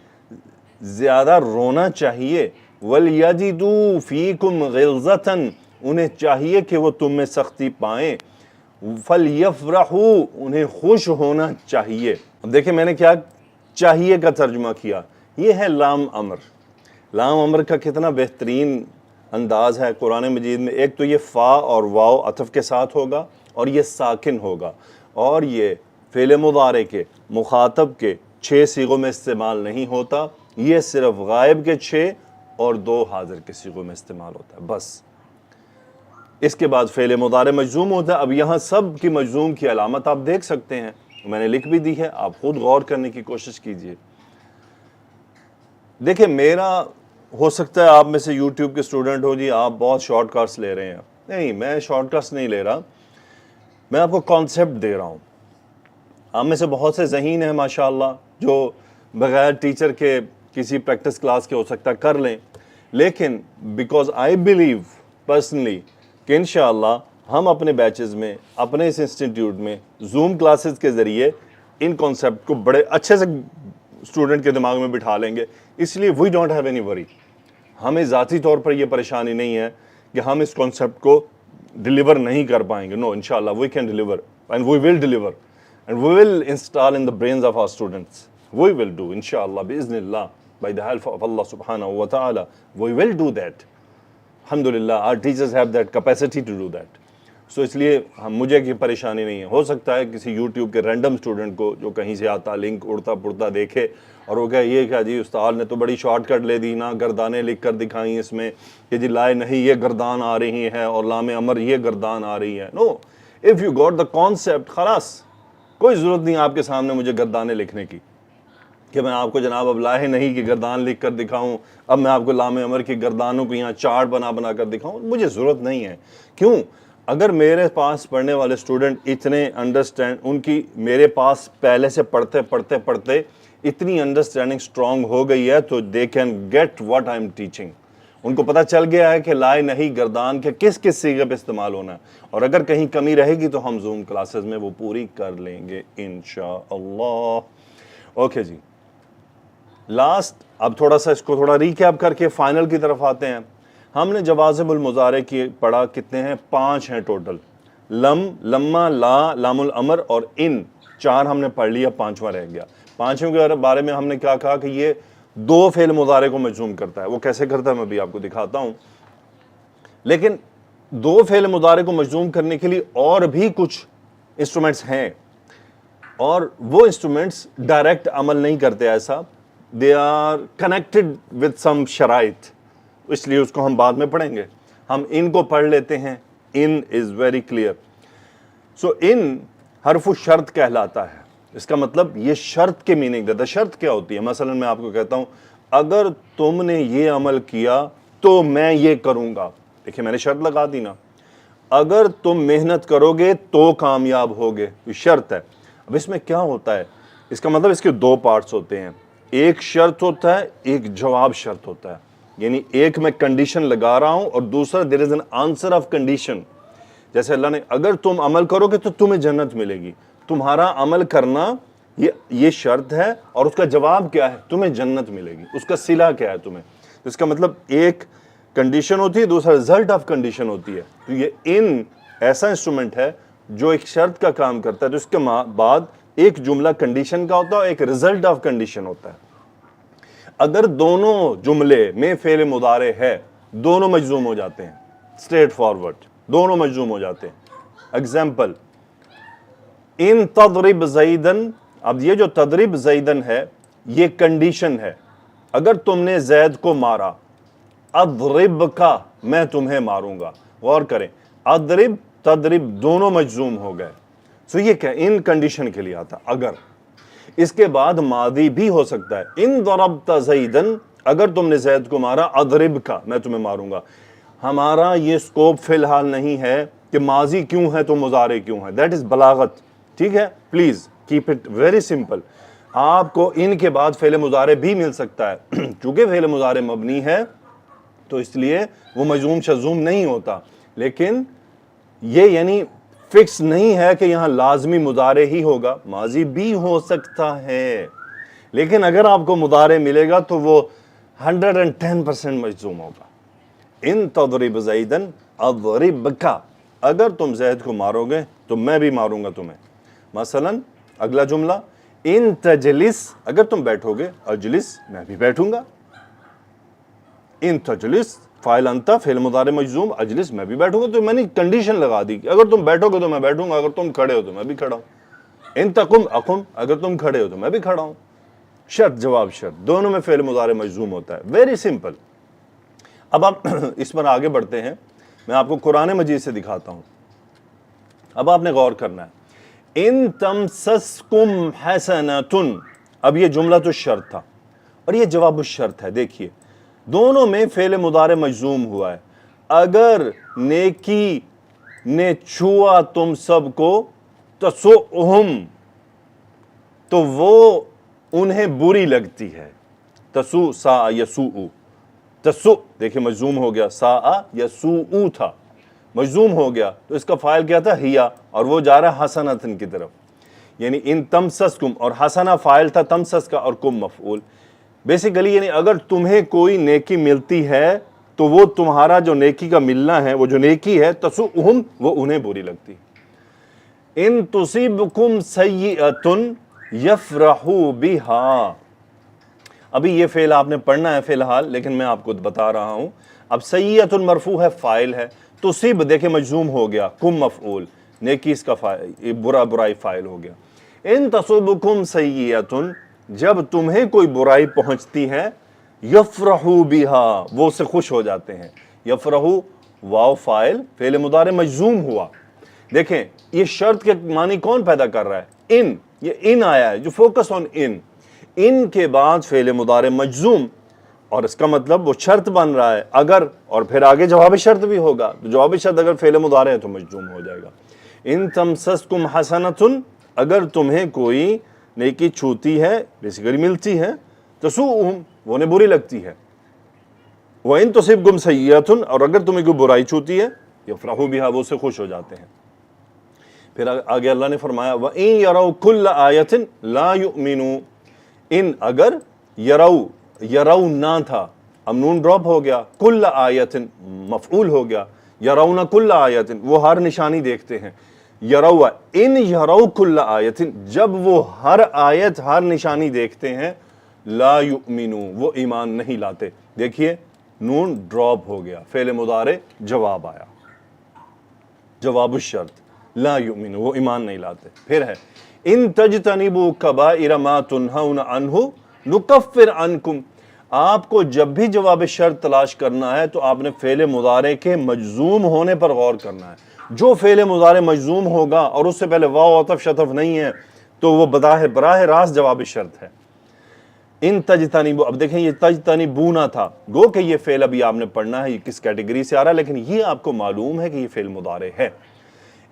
زیادہ رونا چاہیے. وَلْيَجِدُوا فِيكُمْ غِلْظَةً، انہیں چاہیے کہ وہ تم میں سختی پائیں. فَلْيَفْرَحُوا، انہیں خوش ہونا چاہیے. اب دیکھیں میں نے کیا چاہیے کا ترجمہ کیا. یہ ہے لام امر. لام امر کا کتنا بہترین انداز ہے قرآن مجید میں. ایک تو یہ فا اور واو عطف کے ساتھ ہوگا، اور یہ ساکن ہوگا، اور یہ فعل مضارع کے مخاطب کے 6 صیغوں میں استعمال نہیں ہوتا. یہ صرف غائب کے 6 اور 2 حاضر کے صیغوں میں استعمال ہوتا ہے بس. اس کے بعد فعل مضارع مجزوم ہوتا ہے. اب یہاں سب کی مجزوم کی علامت آپ دیکھ سکتے ہیں، میں نے لکھ بھی دی ہے، آپ خود غور کرنے کی کوشش کیجئے. دیکھیں میرا ہو سکتا ہے آپ میں سے یوٹیوب کے اسٹوڈنٹ ہو، جی آپ بہت شارٹ کٹس لے رہے ہیں. نہیں، میں شارٹ کٹس نہیں لے رہا، میں آپ کو کانسیپٹ دے رہا ہوں. آپ میں سے بہت سے ذہین ہیں ماشاءاللہ جو بغیر ٹیچر کے کسی پریکٹس کلاس کے ہو سکتا ہے کر لیں، لیکن بیکاز آئی بلیو پرسنلی کہ انشاءاللہ ہم اپنے بیچز میں، اپنے اس انسٹیٹیوٹ میں زوم کلاسز کے ذریعے ان کانسیپٹ کو بڑے اچھے سے اسٹوڈنٹ کے دماغ میں بٹھا لیں گے. اس لیے وی ڈونٹ ہیو اینی وری. ہمیں ذاتی طور پر یہ پریشانی نہیں ہے کہ ہم اس کانسیپٹ کو ڈیلیور نہیں کر پائیں گے. نو، انشاءاللہ we can deliver and we will deliver. and we will install in the brains of our students. We will do, inshallah, biiznillah, by the help of Allah subhanahu wa ta'ala. We will do that. Alhamdulillah, our teachers have that capacity to do that. So اس لیے مجھے کی پریشانی نہیں ہے. ہو سکتا ہے کسی YouTube کے رینڈم اسٹوڈنٹ کو جو کہیں سے آتا لنک اڑتا پڑتا دیکھے اور وہ کہے یہ کیا جی استاد نے تو بڑی شارٹ کٹ لے دی نا, گردانیں لکھ کر دکھائیں اس میں کہ جی لائے نہیں یہ گردان آ رہی ہیں اور لام امر یہ گردان آ رہی ہے. No, if you got the concept, خلاص کوئی ضرورت نہیں آپ کے سامنے مجھے گردانیں لکھنے کی کہ میں آپ کو جناب اب لاہے نہیں کہ گردان لکھ کر دکھاؤں, اب میں آپ کو لام امر کی گردانوں کو یہاں چارٹ بنا کر دکھاؤں. مجھے ضرورت نہیں ہے. کیوں؟ اگر میرے پاس پڑھنے والے اسٹوڈنٹ اتنے انڈرسٹینڈ, ان کی میرے پاس پہلے سے پڑھتے اتنی انڈرسٹینڈنگ اسٹرانگ ہو گئی ہے تو they can get what I am teaching. ان کو پتہ چل گیا ہے کہ لائے نہیں گردان کے کس کس صیغے پہ استعمال ہونا ہے, اور اگر کہیں کمی رہے گی تو ہم زوم کلاسز میں وہ پوری کر لیں گے انشاءاللہ. اوکے جی, لاسٹ اب تھوڑا سا اس کو تھوڑا ریکیپ کر کے فائنل کی طرف آتے ہیں. ہم نے جوازم المضارع کی پڑھا, کتنے ہیں؟ 5 ہیں ٹوٹل. لم, لما, لا, لام الامر اور ان, 4 ہم نے پڑھ لیا, 5واں رہ گیا. 5ویں کے بارے میں ہم نے کیا کہا کہ یہ 2 فعل مضارع کو مجزوم کرتا ہے. وہ کیسے کرتا ہے میں بھی آپ کو دکھاتا ہوں. لیکن 2 فعل مضارع کو مجزوم کرنے کے لیے اور بھی کچھ انسٹرومنٹس ہیں, اور وہ انسٹرومنٹس ڈائریکٹ عمل نہیں کرتے ایسا, they are connected with some شرائط, اس لیے اس کو ہم بعد میں پڑھیں گے. ہم ان کو پڑھ لیتے ہیں. ان از ویری کلیئر. سو ان حرف شرط کہلاتا ہے. اس کا مطلب یہ شرط کے میننگ دیتا ہے. شرط کیا ہوتی ہے؟ مثلا میں آپ کو کہتا ہوں اگر تم نے یہ عمل کیا تو میں یہ کروں گا. دیکھیں میں نے شرط لگا دی نا, اگر تم محنت کرو گے تو کامیاب ہوگے, یہ شرط ہے. اب اس میں کیا ہوتا ہے؟ اس کا مطلب اس کے 2 پارٹس ہوتے ہیں. ایک شرط ہوتا ہے, ایک جواب شرط ہوتا ہے. یعنی ایک میں کنڈیشن لگا رہا ہوں اور دوسرا there is an answer of condition. جیسے اللہ نے اگر تم عمل کرو گے تو تمہیں جنت ملے گی. تمہارا عمل کرنا یہ شرط ہے, اور اس کا جواب کیا ہے؟ تمہیں جنت ملے گی. اس کا صلہ کیا ہے تمہیں؟ اس کا مطلب ایک کنڈیشن ہوتی ہے, دوسرا رزلٹ آف کنڈیشن ہوتی ہے. تو یہ ان ایسا انسٹرومنٹ ہے جو ایک شرط کا کام کرتا ہے, تو اس کے بعد ایک جملہ کنڈیشن کا ہوتا ہے اور ایک رزلٹ آف کنڈیشن ہوتا ہے. اگر دونوں جملے میں فعل مضارع ہے, دونوں مجزوم ہو جاتے ہیں. اسٹریٹ فارورڈ دونوں مجزوم ہو جاتے ہیں. اگزامپل, ان تضرب زیدن. اب یہ جو تضرب زیدن ہے یہ کنڈیشن ہے. اگر تم نے زید کو مارا, اضرب کا, میں تمہیں ماروں گا. غور کریں, اضرب تضرب دونوں مجزوم ہو گئے. سو یہ کیا ان کنڈیشن کے لیے آتا. اگر اس کے بعد ماضی بھی ہو سکتا ہے. ان ضربت زیدن, اگر تم نے زید کو مارا, اضرب کا, میں تمہیں ماروں گا. ہمارا یہ سکوپ فی الحال نہیں ہے کہ ماضی کیوں ہے تو مضارع کیوں ہے. دیٹ از بلاغت. ٹھیک ہے, please keep it very simple. آپ کو ان کے بعد فعل مضارع بھی مل سکتا ہے. چونکہ فعل مضارع مبنی ہے تو اس لیے وہ مجزوم شزوم نہیں ہوتا. لیکن یہ یعنی فکس نہیں ہے کہ یہاں لازمی مضارع ہی ہوگا, ماضی بھی ہو سکتا ہے. لیکن اگر آپ کو مضارع ملے گا تو وہ 110% مجزوم ہوگا. ان تضرب زیدن اضربک, اگر تم زید کو مارو گے تو میں بھی ماروں گا تمہیں. مثلا اگلا جملہ, ان تجلس, اگر تم بیٹھو گے, اجلس, میں بھی بیٹھوں گا. ان تجلس فاعل انت, فعل مضارع مجزوم, اجلس, میں بھی بیٹھوں گا. تو میں نے کنڈیشن لگا دی کہ اگر تم بیٹھو گے تو میں بیٹھوں گا, اگر تم کھڑے ہو تو میں بھی کھڑا ہوں. ان تقم اقم, اگر تم کھڑے ہو تو میں بھی کھڑا ہوں. شرط جواب شرط دونوں میں فعل مضارع مجزوم ہوتا ہے. Very simple. اب آپ اس پر آگے بڑھتے ہیں. میں آپ کو قرآن مجید سے دکھاتا ہوں. اب آپ نے غور کرنا ہے. ان تمسسکم حسنۃ, اب یہ جملہ تو شرط تھا اور یہ جواب الشرط ہے. دیکھیے دونوں میں فعل مضارع مجزوم ہوا ہے. اگر نیکی نے چھوا تم سب کو, تسؤہم, تو وہ انہیں بری لگتی ہے. تسو سا یسوء, تسو دیکھیں مجزوم ہو گیا, سا یسوء تھا مجزوم ہو گیا, تو اس کا فاعل کیا تھا؟ ہیا, اور وہ جا رہا ہے حسنۃ کی طرف. یعنی ان تمسسکم, اور حسنہ فاعل تھا تمسس کا, اور کم مفعول. بیسیکلی یعنی اگر تمہیں کوئی نیکی ملتی ہے تو وہ تمہارا جو نیکی کا ملنا ہے, وہ جو نیکی ہے, تسؤہم, وہ انہیں بری لگتی. ان تصیبکم سیئۃ یفرحوا بہا. ابھی یہ فعل آپ نے پڑھنا ہے فی الحال، لیکن میں آپ کو بتا رہا ہوں. اب سیئۃ مرفوع ہے، فاعل ہے. تصیب دیکھیں مجزوم ہو گیا، کم مفعول، نیکی اس کا فاعل، برائی فاعل ہو گیا. ان تصیبکم سیئۃ، جب تمہیں کوئی برائی پہنچتی ہے، یفرحوا بہا، وہ اس سے خوش ہو جاتے ہیں. یفرحوا واو فاعل، فعل مضارع مجزوم ہوا. دیکھیں یہ شرط کے معنی کون پیدا کر رہا ہے؟ ان. یہ ان آیا ہے جو فوکس آن ان کے بعد فعل مضارع مجزوم، اور اس کا مطلب وہ شرط بن رہا ہے اگر، اور پھر آگے جواب شرط بھی ہوگا. تو جواب شرط اگر فعل مضارع ہے تو مجزوم ہو جائے گا. ان تمسسکم حسنۃ، اگر تمہیں کوئی نیکی چھوتی ہے، بیسیکلی ملتی ہے، تسوءہم، وہ انہیں بری لگتی ہے. وَإِن تُصِبْكُمْ سَیِّئَةٌ، اور اگر تمہیں کوئی برائی چھوتی ہے، یفرحوا بہا، وہ اس سے خوش ہو جاتے ہیں. پھر آگے اللہ نے فرمایا وَإِن يَرَوْا كُلَّ آیَةٍ لَا يُؤْمِنُوا. ان اگر یرو نہ تھا، اب نون ڈراپ ہو گیا، کل آیت مفعول ہو گیا. یرون کل آیت، وہ ہر نشانی دیکھتے ہیں. یرو، ان یرو کل آیت، جب وہ ہر آیت ہر نشانی دیکھتے ہیں، لا یؤمنون، وہ ایمان نہیں لاتے. دیکھیے نون ڈراپ ہو گیا، فعل مضارع جواب آیا، جواب الشرط، لا یؤمنون، وہ ایمان نہیں لاتے. پھر ہے ان تجتنبوا کبائر ما تنہون عنہ نکفر عنکم. آپ کو جب بھی جواب شرط تلاش کرنا ہے تو آپ نے فعل مضارع کے مجزوم ہونے پر غور کرنا ہے. جو فعل مضارع مجزوم ہوگا اور اس سے پہلے واو عطف شطف نہیں ہے تو وہ براہ راست جواب شرط ہے. ان تجتنبوا، اب دیکھیں یہ تجتنبونا تھا، گو کہ یہ فعل ابھی آپ نے پڑھنا ہے یہ کس کیٹیگری سے آ رہا ہے، لیکن یہ آپ کو معلوم ہے کہ یہ فعل مضارع ہے.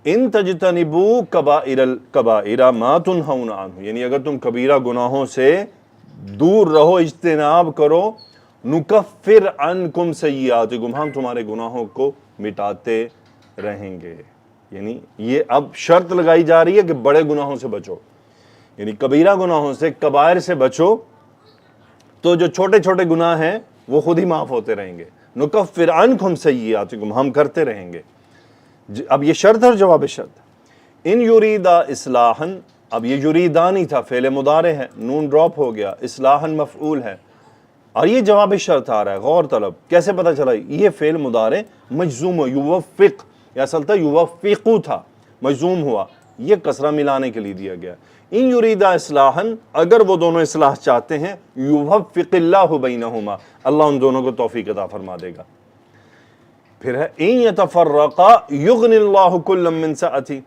ان تجتنبوا کبائر ما تنہون عنہ، یعنی اگر تم کبیرہ گناہوں سے دور رہو، اجتناب کرو، نکفر عنکم سیئاتکم، ہم تمہارے گناہوں کو مٹاتے رہیں گے. یعنی یہ اب شرط لگائی جا رہی ہے کہ بڑے گناہوں سے بچو، یعنی کبیرہ گناہوں سے، کبائر سے بچو، تو جو چھوٹے چھوٹے گناہ ہیں وہ خود ہی معاف ہوتے رہیں گے. نکفر عنکم سیئاتکم، ہم کرتے رہیں گے. اب یہ شرط اور جواب شرط. ان یریدا اصلاحا، اب یہ یریدانی تھا، فعل مضارع ہے، نون ڈراپ ہو گیا، اصلاحا مفعول ہے، اور یہ جواب شرط آ رہا ہے. غور طلب، کیسے پتہ چلا؟ یہ فعل مضارع مجزوم ہو، یوفق، یا اصل تھا یوفقو تھا، مجزوم ہوا، یہ کسرہ ملانے کے لیے دیا گیا. ان یریدا اصلاحا، اگر وہ دونوں اصلاح چاہتے ہیں، یوفق اللہ بینہما، اللہ ان دونوں کو توفیق عطا فرما دے گا. پھر ہے ان یتفرقا یغنی اللہ کلا من سعتی.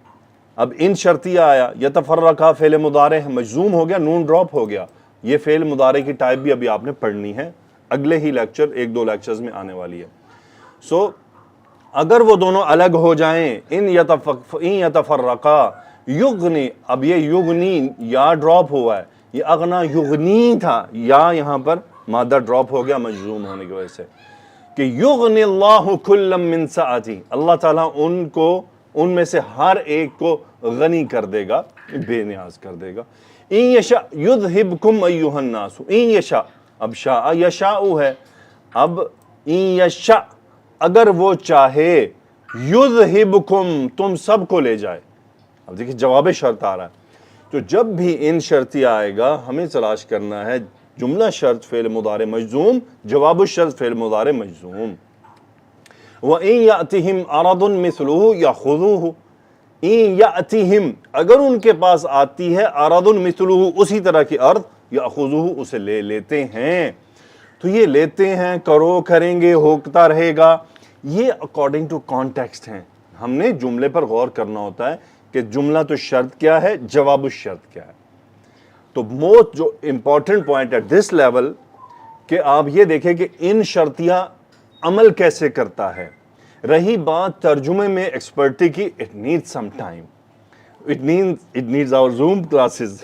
اب ان شرطیہ آیا، یتفرقا فعل مضارع ہے، مجزوم ہو گیا، نون ڈراپ ہو گیا. یہ فعل مضارع کی ٹائپ بھی ابھی آپ نے پڑھنی ہے، اگلے ہی لیکچر، ایک دو لیکچرز میں آنے والی ہے. سو اگر وہ دونوں الگ ہو جائیں، ان یتفرقا یغنی، اب یہ یغنی یا ڈراپ ہوا ہے، یہ اغنا یغنی تھا، یا یہاں پر مادہ ڈراپ ہو گیا مجزوم ہونے کی وجہ سے، کہ یغنی اللہ کلا من سعتی، اللہ تعالیٰ ان میں سے ہر ایک کو غنی کر دے گا، بے نیاز کر دے گا. ان یشاء یذہبکم ایھا الناس، ان یشاء، اب شاء یشاء ہے، اب ان یشاء اگر وہ چاہے، یذہبکم تم سب کو لے جائے. اب دیکھیں جواب شرط آ رہا ہے، تو جب بھی ان شرطی آئے گا ہمیں تلاش کرنا ہے جملہ شرط فعل مضارع مجزوم، جواب الشرط فعل مضارع مجزوم. وَإِن يَأْتِهِمْ عَرَضٌ مِثْلُهُ يَأْخُذُوهُ، ان یأتیہم، اگر ان کے پاس آتی ہے، عرض مثلہ، اسی طرح کی عرض، یأخذوہ، اسے لے لیتے ہیں. تو یہ لیتے ہیں، کرو، کریں گے، ہوتا رہے گا، یہ اکارڈنگ ٹو کانٹیکسٹ ہیں. ہم نے جملے پر غور کرنا ہوتا ہے کہ جملہ تو شرط کیا ہے، جواب الشرط کیا ہے. تو موسٹ جو important point at this level کہ آپ یہ دیکھیں کہ ان شرطیہ عمل کیسے کرتا ہے. رہی بات ترجمے میں ایکسپرٹی کی، it needs some time, it needs our Zoom classes.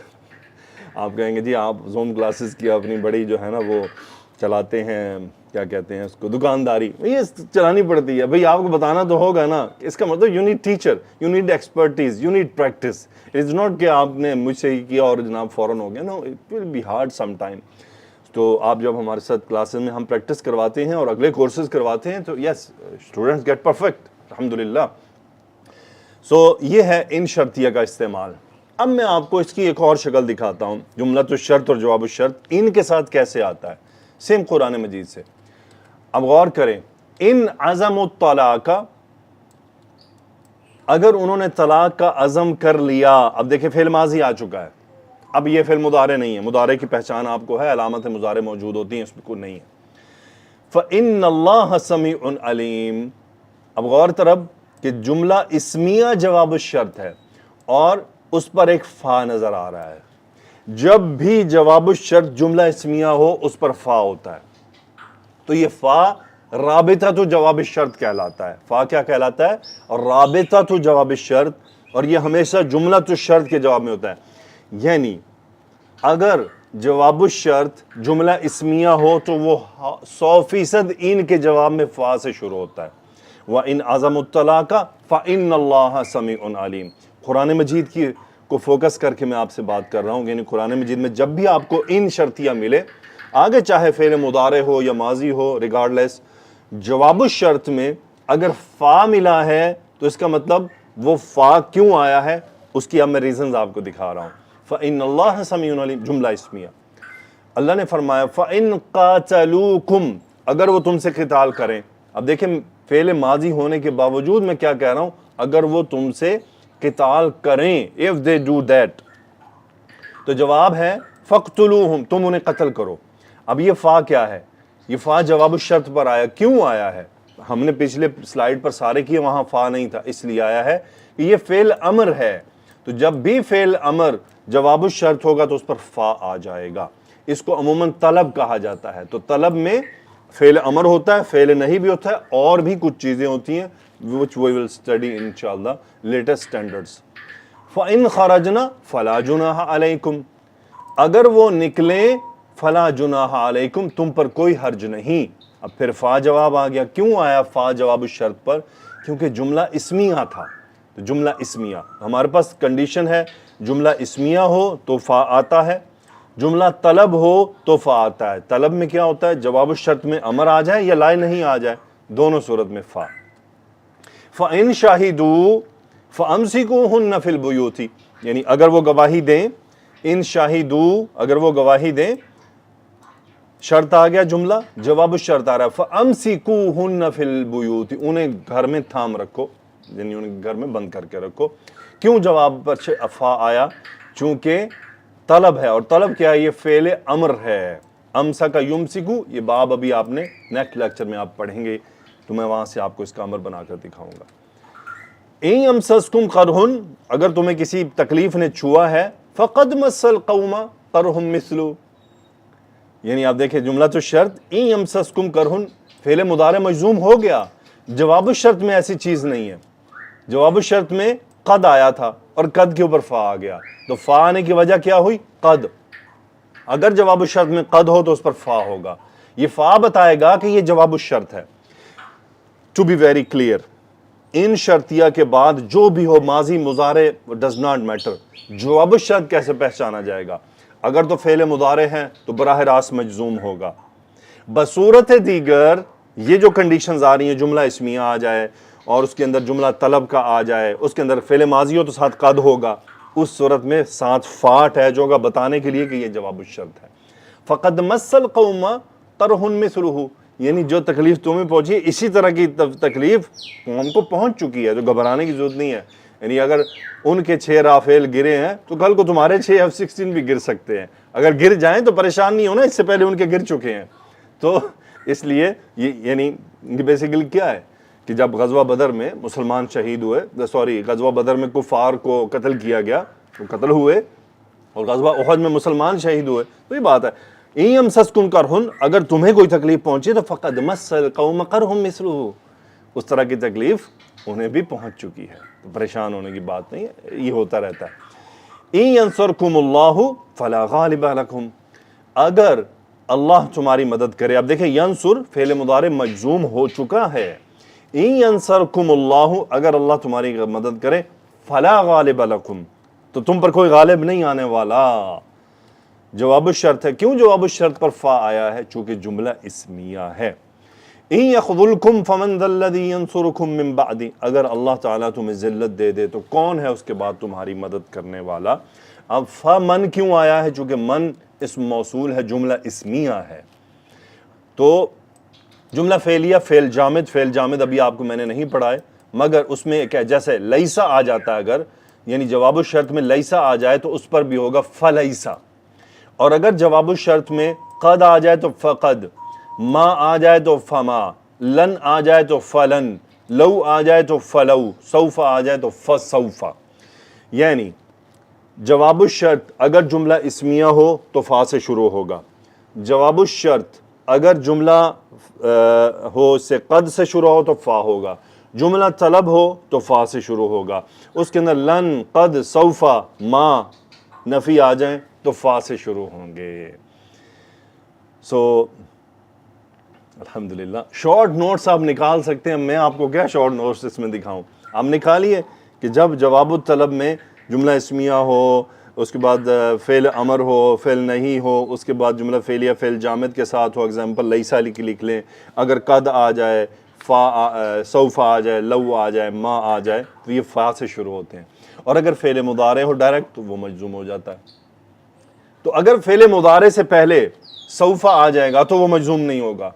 آپ کہیں گے جی آپ زوم کلاسز کی اپنی بڑی جو ہے نا وہ چلاتے ہیں، کیا کہتے ہیں اس کو، دکانداری. یہ چلانی پڑتی ہے بھئی، آپ کو بتانا تو ہوگا نا. اس کا مطلب you need teacher, you need expertise, you need practice. It is not کہ آپ نے مجھ سے ہی کیا اور جناب فوراً ہو گیا. No, it will be hard some time. تو آپ جب ہمارے ساتھ کلاسز میں ہم پریکٹس کرواتے ہیں اور اگلے کورسز کرواتے ہیں تو یس، اسٹوڈنٹس گیٹ پرفیکٹ الحمدللہ. یہ ہے ان شرطیہ کا استعمال۔ اب میں آپ کو اس کی ایک اور شکل دکھاتا ہوں، جملۃ الشرط اور جواب الشرط ان کے ساتھ کیسے آتا ہے، سیم قرآن مجید سے۔ اب غور کریں، ان عزم الطلاق، اگر انہوں نے طلاق کا عزم کر لیا، اب دیکھیں فعل ماضی آ چکا ہے، اب یہ فعل مضارع نہیں ہے، مضارع کی پہچان آپ کو ہے، علامت مضارع موجود ہوتی ہیں، اس میں کوئی نہیں ہے۔ فَإِنَّ اللَّهَ سَمِيعٌ عَلِيمٌ، اب غور طرب کہ جملہ اسمیہ جواب الشرط ہے اور اس پر ایک فا نظر آ رہا ہے۔ جب بھی جواب الشرط جملہ اسمیہ ہو اس پر فا ہوتا ہے، تو یہ فا رابطۃ جواب الشرط کہلاتا ہے۔ فا کیا کہلاتا ہے؟ رابطۃ جواب الشرط، اور یہ ہمیشہ جملۃ الشرط کے جواب میں ہوتا ہے۔ یعنی اگر جواب الشرط جملہ اسمیہ ہو تو وہ 100% ان کے جواب میں فا سے شروع ہوتا ہے۔ وَإِنْ عَزَمُ الطَّلَاقَ فَإِنَّ اللَّهَ سَمِيعٌ عَلِيمٌ۔ قرآن مجید کی کو فوکس کر کے میں آپ سے بات کر رہا ہوں، یعنی قرآن مجید میں جب بھی آپ کو ان شرطیہ ملے، آگے چاہے فعل مضارع ہو یا ماضی ہو، ریگارڈلیس، جواب الشرط میں اگر فا ملا ہے تو اس کا مطلب وہ فا کیوں آیا ہے، اس کی اب میں ریزنز آپ کو دکھا رہا ہوں۔ فَإِنَّ اللَّهَ سَمِيعٌ عَلِيمٌ، جملہ اسمیہ۔ اللہ نے فرمایا فَإِن قَاتَلُوكُمْ، اگر وہ تم سے قتال کریں۔ اب دیکھیں فعل ماضی ہونے کے باوجود میں کیا کہہ رہا ہوں، اگر وہ تم سے قتال کریں، if they do that، تو جواب ہے فَقْتُلُوهُمْ، تم انہیں قتل کرو۔ اب یہ فا کیا ہے؟ یہ فا جواب الشرط پر آیا، کیوں آیا ہے؟ ہم نے پچھلے سلائیڈ پر سارے کیے، وہاں فا نہیں تھا، اس لیے آیا ہے کہ یہ فعل امر ہے، تو جب بھی فعل امر جواب الشرط ہوگا تو اس پر فا آ جائے گا۔ اس کو عموماً طلب کہا جاتا ہے، تو طلب میں فعل امر ہوتا ہے، فعل نہیں بھی ہوتا ہے، اور بھی کچھ چیزیں ہوتی ہیں which we will study inshallah later standards۔ فَإِنْ خَرَجْنَا فَلَا جُنَاحَ عَلَيْكُمْ، اگر وہ نکلیں فَلَا جُنَاحَ عَلَيْكُمْ، تم پر کوئی حرج نہیں۔ اب پھر فا جواب آ گیا، کیوں آیا فا جواب الشرط پر؟ کیونکہ جملہ اسمیہ تھا، تو جملہ اسمیہ ہمارے پاس کنڈیشن ہے، جملہ اسمیہ ہو تو فا آتا ہے، جملہ طلب ہو تو فا آتا ہے۔ طلب میں کیا ہوتا ہے؟ جواب الشرط میں امر آ جائے یا لائے نہیں آ جائے، دونوں صورت میں فا۔ فَإِن شَاهِدُوا فَأَمْسِكُوهُنَّ فِي الْبُيُوتِ، یعنی اگر وہ گواہی دیں، ان شاہدو، اگر وہ گواہی دیں، شرط آ گیا، جملہ جواب الشرط آ رہا ہے، فَأَمْسِكُوهُنَّ فِي الْبُيُوتِ، انہیں گھر میں تھام رکھو، یعنی انہیں گھر میں بند کر کے رکھو۔ کیوں جواب پر فا آیا؟ چونکہ طلب ہے، اور طلب کیا ہے؟ یہ فعل امر ہے۔ امسک یمسکو، یہ باب ابھی آپ نے نیکسٹ لیکچر میں آپ پڑھیں گے، تو میں وہاں سے آپ کو اس کا امر بنا کر دکھاؤں گا۔ ان یمسسکم قرح، اگر تمہیں کسی تکلیف نے چھوا ہے، فقد مس القوم قرح مثلو، یعنی آپ دیکھیں جملہ تو شرط، ان یمسسکم قرح، فعل مضارع مجزوم ہو گیا، جواب الشرط میں ایسی چیز نہیں ہے، جواب الشرط میں قد آیا تھا اور قد کے اوپر فا آ گیا، تو فا آنے کی وجہ کیا ہوئی؟ قد۔ اگر جواب الشرط میں قد ہو تو اس پر فا ہوگا، یہ فا بتائے گا کہ یہ جواب الشرط ہے۔ ٹو بی ویری کلیئر، ان شرطیہ کے بعد جو بھی ہو، ماضی مضارع ڈز ناٹ میٹر، جواب الشرط کیسے پہچانا جائے گا؟ اگر تو فعل مضارع ہیں تو براہ راست مجزوم ہوگا۔ بصورت دیگر یہ جو کنڈیشنز آ رہی ہیں، جملہ اسمیہ آ جائے اور اس کے اندر جملہ طلب کا آ جائے، اس کے اندر فعل ماضی ہو تو ساتھ قد ہوگا، اس صورت میں ساتھ فا اٹیچ ہوگا بتانے کے لیے کہ یہ جواب الشرط ہے۔ فقد مس القوم قرح مثلہ، یعنی جو تکلیف تمہیں پہنچی اسی طرح کی تکلیف قوم کو پہنچ چکی ہے، تو گھبرانے کی ضرورت نہیں ہے۔ یعنی اگر ان کے 6 رافیل گرے ہیں تو کل کو تمہارے 6 F-16 بھی گر سکتے ہیں، اگر گر جائیں تو پریشان نہیں ہونا، اس سے پہلے ان کے گر چکے ہیں۔ تو اس لیے یعنی بیسیکلی کیا ہے کہ جب غزوہ بدر میں مسلمان شہید ہوئے، غزوہ بدر میں کفار کو قتل کیا گیا، تو قتل ہوئے، اور غزوہ احد میں مسلمان شہید ہوئے، تو یہ بات ہے، ان یمسسکم قرح، اگر تمہیں کوئی تکلیف پہنچی تو فقد مس القوم قرح مثلہ، اس طرح کی تکلیف انہیں بھی پہنچ چکی ہے، تو پریشان ہونے کی بات نہیں ہے، یہ ہوتا رہتا ہے۔ ان ینصرکم اللہ فلا غالب لکم، اگر اللہ تمہاری مدد کرے، اب دیکھیں ینصر فعل مضارع مجزوم ہو چکا ہے، ان ینصرکم اللہ، اگر اللہ تمہاری مدد کرے، فلا غالب لکم، تو تم پر کوئی غالب نہیں آنے والا، جواب الشرط ہے۔ کیوں جواب الشرط پر فا آیا ہے؟ چونکہ جملہ اسمیہ ہے۔ ان یخذلکم فمن ذا الذی ینصرکم من بعد، اگر اللہ تعالیٰ تمہیں ذلت دے دے تو کون ہے اس کے بعد تمہاری مدد کرنے والا. اب فمن کیوں آیا ہے؟ چونکہ من اسم موصول ہے، جملہ اسمیہ ہے. تو جملہ فعلیہ فعل جامد ابھی آپ کو میں نے نہیں پڑھائے، مگر اس میں ایک جیسے لیسا آ جاتا ہے، اگر یعنی جواب الشرط میں لیسا آ جائے تو اس پر بھی ہوگا فلیسا. اور اگر جواب الشرط میں قد آ جائے تو فقد، ما آ جائے تو فما، لن آ جائے تو فلن، لو آ جائے تو فلو، سوف آ جائے تو فسوف. یعنی جواب الشرط اگر جملہ اسمیہ ہو تو فا سے شروع ہوگا. جواب الشرط اگر جملہ ہو سے قد سے شروع ہو تو فا ہوگا. جملہ طلب ہو تو فا سے شروع ہوگا. اس کے اندر لن، قد، سوفا، ما نفی آ جائیں تو فا سے شروع ہوں گے. الحمدللہ شارٹ نوٹس آپ نکال سکتے ہیں. میں آپ کو کیا شارٹ نوٹس اس میں دکھاؤں؟ آپ نکالیے کہ جب جواب الطلب میں جملہ اسمیہ ہو، اس کے بعد فعل امر ہو، فعل نہیں ہو، اس کے بعد جملہ فعلیہ فعل جامد کے ساتھ ہو، اگزامپل لیسا لکھ لیں. اگر قد آ جائے، سوفا آ جائے، لو آ جائے، ما آ جائے تو یہ فا سے شروع ہوتے ہیں. اور اگر فعل مضارع ہو ڈائریکٹ تو وہ مجزوم ہو جاتا ہے. تو اگر فعل مضارع سے پہلے سوفا آ جائے گا تو وہ مجزوم نہیں ہوگا،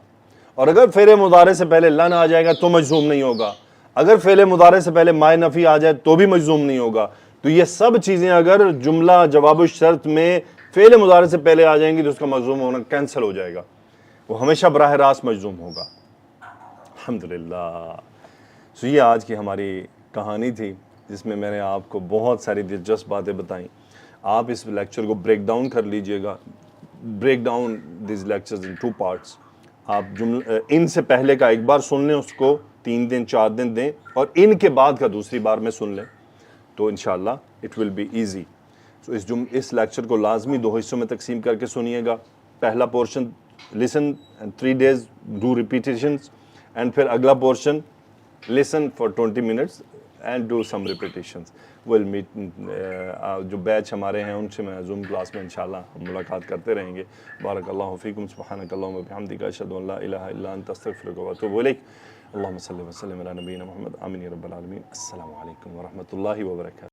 اور اگر فعل مضارع سے پہلے لن آ جائے گا تو مجزوم نہیں ہوگا. اگر فعل مضارع سے پہلے مائے نفی آ جائے تو بھی مجزوم نہیں ہوگا. تو یہ سب چیزیں اگر جملہ جواب الشرط میں فعل مضارع سے پہلے آ جائیں گی تو اس کا مجزوم ہونا کینسل ہو جائے گا، وہ ہمیشہ براہ راست مجزوم ہوگا. الحمدللہ. یہ آج کی ہماری کہانی تھی جس میں نے آپ کو بہت ساری دلچسپ باتیں بتائیں. آپ اس لیکچر کو بریک ڈاؤن کر لیجئے گا. Break down these lectures in 2 parts. آپ ان سے پہلے کا ایک بار سن لیں، اس کو 3 دن 4 دن دیں، اور ان کے بعد کا دوسری بار میں سن لیں تو انشاءاللہ اٹ ول بی ایزی. اس لیکچر کو لازمی 2 حصوں میں تقسیم کر کے سنیے گا. پہلا portion listen and 3 days do repetitions, and پھر اگلا portion listen for 20 minutes and do some repetitions. We'll meet جو بیچ ہمارے ہیں ان سے میں زوم کلاس میں انشاءاللہ ملاقات کرتے رہیں گے. بارک اللہ فیکم، سبحانک اللہم و بحمدک، اشہد ان لا الہ الا انت، استغفرک و اتوب الیک. اللہم صلی وسلم علی نبینا محمد. آمین یا رب العالمین. السلام علیکم ورحمۃ اللہ وبرکاتہ.